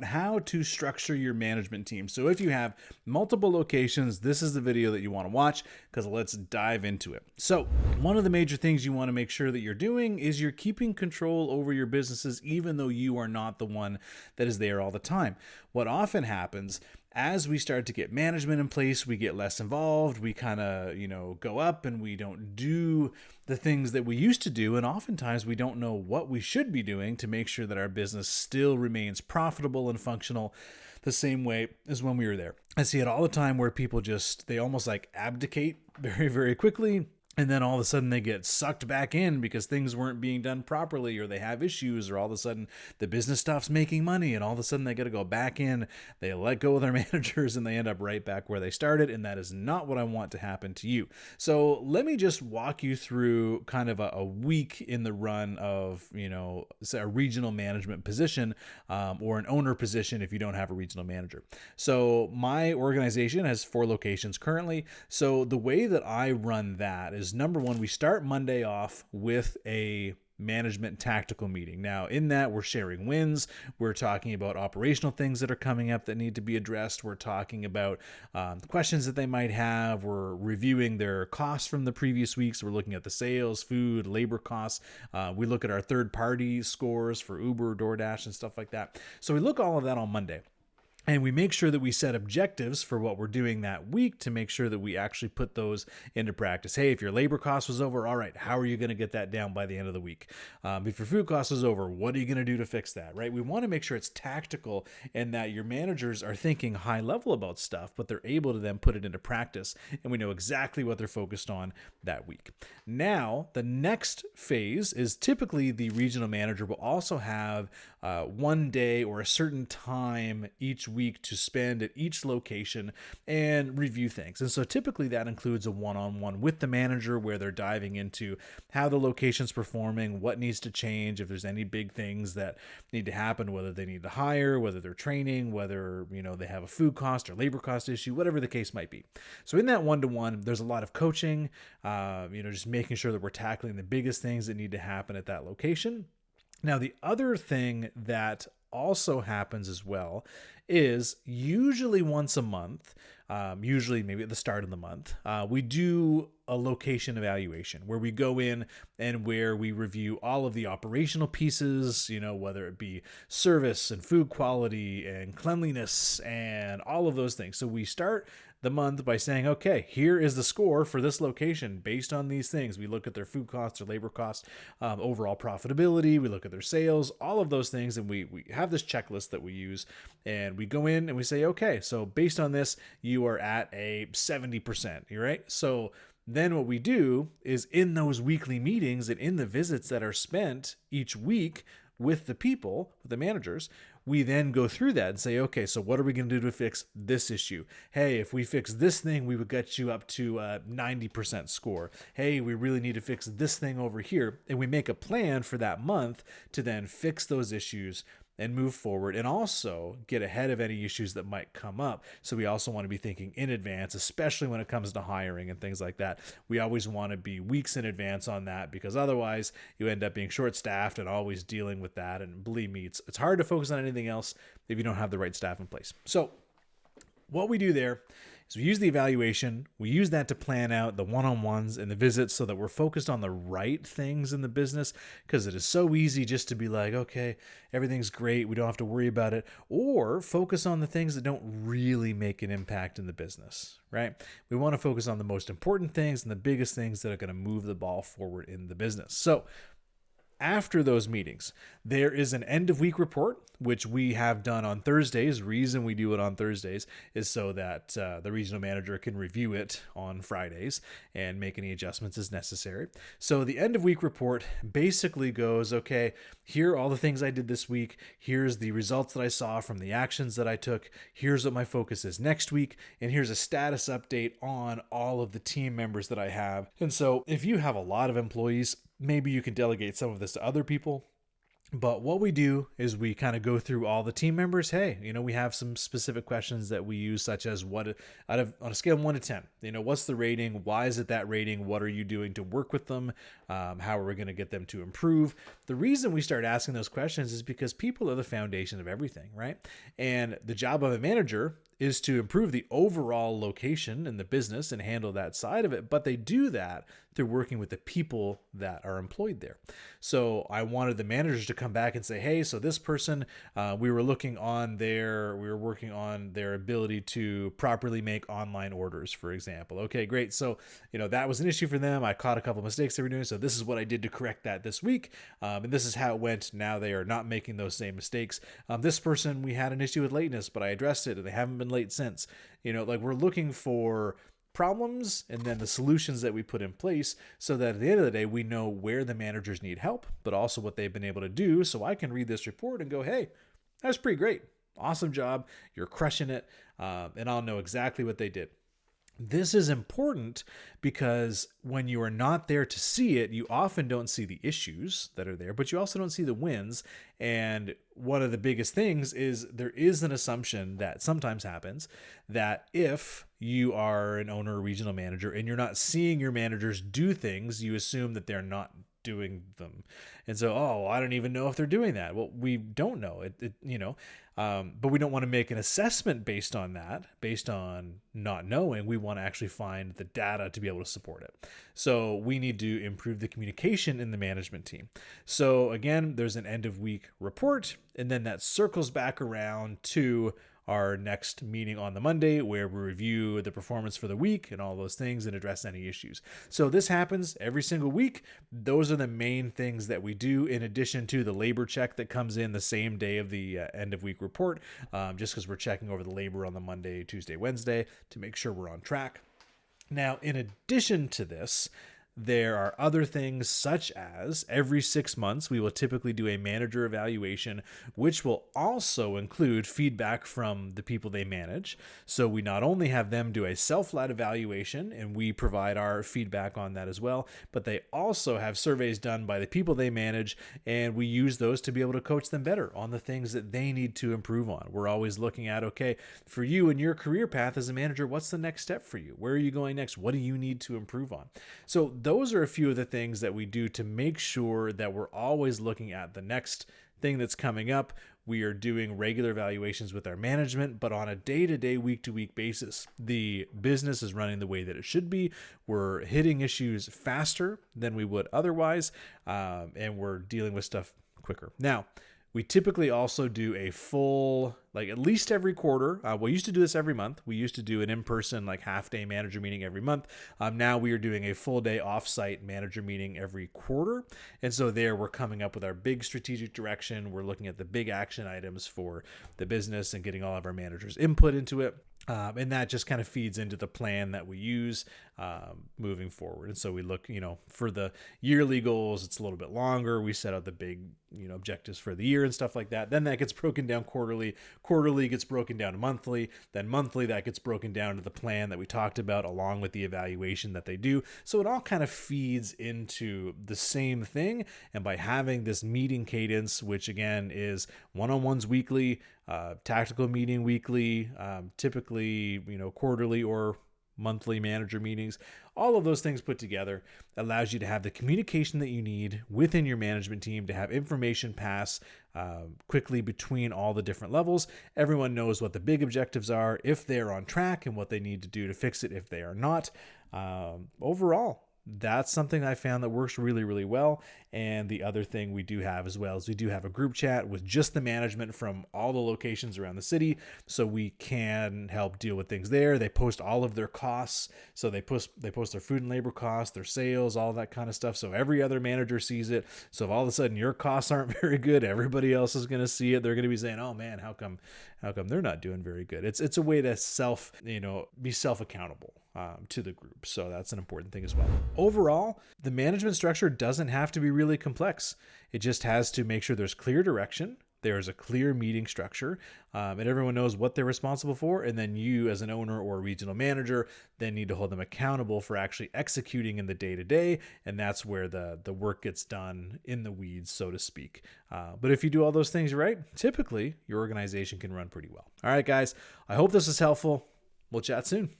how to structure your management team. So if you have multiple locations, this is the video that you want to watch, because let's dive into it. So one of the major things you want to make sure that you're doing is you're keeping control over your businesses, even though you are not the one that is there all the time. What often happens as we start to get management in place, we get less involved. We kind of, go up and we don't do the things that we used to do. And oftentimes we don't know what we should be doing to make sure that our business still remains profitable and functional the same way as when we were there. I see it all the time where people they almost like abdicate very, very quickly. And then all of a sudden they get sucked back in because things weren't being done properly, or they have issues, or all of a sudden the business stops making money, and all of a sudden they got to go back in. They let go of their managers and they end up right back where they started. And that is not what I want to happen to you. So let me just walk you through kind of a week in the run of, say a regional management position, or an owner position if you don't have a regional manager. So my organization has 4 locations currently. So the way that I run that is, number one, we start Monday off with a management tactical meeting. Now, in that, we're sharing wins. We're talking about operational things that are coming up that need to be addressed. We're talking about questions that they might have. We're reviewing their costs from the previous weeks. We're looking at the sales, food, labor costs. We look at our third-party scores for Uber, DoorDash, and stuff like that. So we look all of that on Monday. And we make sure that we set objectives for what we're doing that week to make sure that we actually put those into practice. Hey, if your labor cost was over, all right, how are you going to get that down by the end of the week? If your food cost was over, what are you going to do to fix that, right? We want to make sure it's tactical and that your managers are thinking high level about stuff, but they're able to then put it into practice, and we know exactly what they're focused on that week. Now, the next phase is typically the regional manager will also have one day or a certain time each week to spend at each location and review things. And so typically that includes a one-on-one with the manager where they're diving into how the location's performing, what needs to change, if there's any big things that need to happen, whether they need to hire, whether they're training, whether, they have a food cost or labor cost issue, whatever the case might be. So in that one-to-one, there's a lot of coaching, just making sure that we're tackling the biggest things that need to happen at that location. Now, the other thing that also happens as well is usually once a month, usually maybe at the start of the month, we do a location evaluation where we go in and where we review all of the operational pieces, whether it be service and food quality and cleanliness and all of those things. So we start the month by saying, okay, here is the score for this location based on these things. We look at their food costs, their labor costs, overall profitability. We look at their sales, all of those things. And we have this checklist that we use, and we go in and we say, okay, so based on this, you are at a 70%, right? So then what we do is in those weekly meetings and in the visits that are spent each week with the people, with the managers, we then go through that and say, okay, so what are we going to do to fix this issue? Hey, if we fix this thing, we would get you up to a 90% score. Hey, we really need to fix this thing over here. And we make a plan for that month to then fix those issues and move forward, and also get ahead of any issues that might come up. So we also want to be thinking in advance, especially when it comes to hiring and things like that. We always want to be weeks in advance on that, because otherwise you end up being short-staffed and always dealing with that. And believe me, it's hard to focus on anything else if you don't have the right staff in place. So what we do there is we use the evaluation. We use that to plan out the one-on-ones and the visits so that we're focused on the right things in the business, because it is so easy just to be like, okay, everything's great, we don't have to worry about it, or focus on the things that don't really make an impact in the business, right? We want to focus on the most important things and the biggest things that are going to move the ball forward in the business. So after those meetings, there is an end of week report, which we have done on Thursdays. Reason we do it on Thursdays is so that the regional manager can review it on Fridays and make any adjustments as necessary. So the end of week report basically goes, okay, here are all the things I did this week. Here's the results that I saw from the actions that I took. Here's what my focus is next week. And here's a status update on all of the team members that I have. And so if you have a lot of employees, maybe you can delegate some of this to other people. But what we do is we kind of go through all the team members. Hey, we have some specific questions that we use, such as what on a scale of 1 to 10, what's the rating? Why is it that rating? What are you doing to work with them? How are we going to get them to improve? The reason we start asking those questions is because people are the foundation of everything, right? And the job of a manager is to improve the overall location in the business and handle that side of it. But they do that through working with the people that are employed there. So I wanted the managers to come back and say, hey, so this person, we were working on their ability to properly make online orders, for example. Okay, great. So, that was an issue for them. I caught a couple mistakes they were doing. So this is what I did to correct that this week. And this is how it went. Now they are not making those same mistakes. This person, we had an issue with lateness, but I addressed it and they haven't been late since. We're looking for problems and then the solutions that we put in place so that at the end of the day, we know where the managers need help, but also what they've been able to do. So I can read this report and go, hey, that's pretty great. Awesome job. You're crushing it. And I'll know exactly what they did. This is important because when you are not there to see it, you often don't see the issues that are there, but you also don't see the wins. And one of the biggest things is there is an assumption that sometimes happens that if you are an owner or regional manager and you're not seeing your managers do things, you assume that they're not doing them. And so, I don't even know if they're doing that. Well, we don't know but we don't want to make an assessment based on that, based on not knowing. We want to actually find the data to be able to support it. So we need to improve the communication in the management team. So again, there's an end of week report, and then that circles back around to our next meeting on the Monday where we review the performance for the week and all those things and address any issues. So this happens every single week. Those are the main things that we do in addition to the labor check that comes in the same day of the end of week report, just because we're checking over the labor on the Monday, Tuesday, Wednesday to make sure we're on track. Now, in addition to this, there are other things such as every 6 months, we will typically do a manager evaluation, which will also include feedback from the people they manage. So we not only have them do a self-led evaluation and we provide our feedback on that as well, but they also have surveys done by the people they manage, and we use those to be able to coach them better on the things that they need to improve on. We're always looking at, okay, for you and your career path as a manager, what's the next step for you? Where are you going next? What do you need to improve on? So those are a few of the things that we do to make sure that we're always looking at the next thing that's coming up. We are doing regular evaluations with our management, but on a day-to-day, week-to-week basis. The business is running the way that it should be. We're hitting issues faster than we would otherwise, and we're dealing with stuff quicker. Now, we typically also do a full, at least every quarter. We used to do this every month. We used to do an in-person, half-day manager meeting every month. Now we are doing a full-day off-site manager meeting every quarter. And so there we're coming up with our big strategic direction. We're looking at the big action items for the business and getting all of our managers' input into it. And that just kind of feeds into the plan that we use moving forward. And so we look, for the yearly goals, it's a little bit longer. We set out the big, objectives for the year and stuff like that. Then that gets broken down quarterly. Quarterly gets broken down to monthly. Then monthly, that gets broken down to the plan that we talked about along with the evaluation that they do. So it all kind of feeds into the same thing. And by having this meeting cadence, which again is one-on-ones weekly, tactical meeting weekly, typically, quarterly or monthly manager meetings, all of those things put together allows you to have the communication that you need within your management team to have information pass quickly between all the different levels. Everyone knows what the big objectives are, if they're on track, and what they need to do to fix it if they are not. Overall, that's something I found that works really, really well. And the other thing we do have as well is we do have a group chat with just the management from all the locations around the city, so we can help deal with things there. They post all of their costs, so they post their food and labor costs, their sales, all that kind of stuff, so every other manager sees it. So if all of a sudden your costs aren't very good, everybody else is going to see it. They're going to be saying, oh man, how come they're not doing very good? It's a way to be self-accountable to the group. So that's an important thing as well. Overall, the management structure doesn't have to be really complex. It just has to make sure there's clear direction, there's a clear meeting structure, and everyone knows what they're responsible for. And then you, as an owner or regional manager, then need to hold them accountable for actually executing in the day-to-day. And that's where the work gets done in the weeds, so to speak. But if you do all those things right, typically your organization can run pretty well. All right, guys, I hope this is helpful. We'll chat soon.